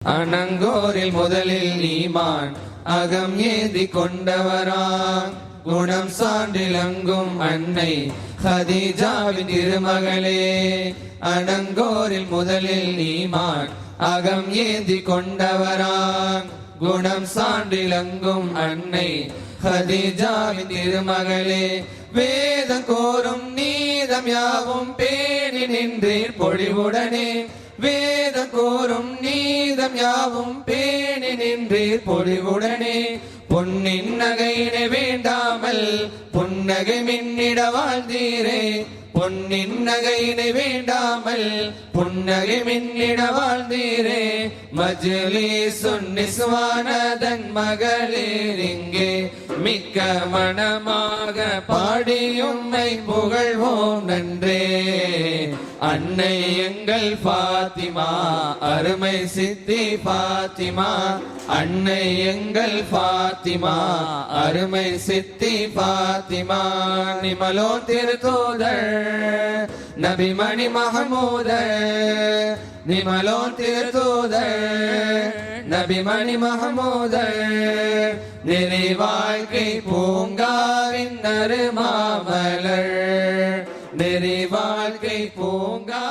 அனங்கோரில் முதலில் ஈமான் அகம் ஏந்தி கொண்டவரான் குணம் சான்றிலங்கும் அன்னை ஹதீஜாவின் திருமகளே. அனங்கோரில் முதலில் ஈமான் அகம் ஏந்தி கொண்டவரான் குணம் சான்றிலங்கும் அன்னை ஹதீஜாவின் திருமகளே. வேதம் கோரும் நீதம் யாவும் பேணி நின்றீர் பொழிவுடனே. வேதம் கோரும் நீதம் யாவும் பேணி நின்றீர் பொழிவுடனே. பொன்னின் நகையினை வேண்டாமல் புன்னகை மின்னிட வாழ்ந்தீரே. பொன்னின் நகையினை வேண்டாமல் புன்னகை மின்னிட வாழ்ந்தீரே. மஜ்லிஸுன் நிஸ்வானதன் மகளீர் இங்கே மிக்க மனமாக பாடி உம்மை புகழ்வோம் நன்றே. அன்னை எங்கள் பாத்திமா அருமை சித்தி பாத்திமா. அன்னை எங்கள் பாத்திமா அருமை சித்தி பாத்திமா. நிமலோ திருத்தூதர் நபிமணி மஹமூதர். நிமலோ திருத்தூதர் நபிமணி மஹமூதர். நிறை வாழ்க்கை பூங்காவின் நறுமாமலர். நிறை வாழ்க்கை பூங்கா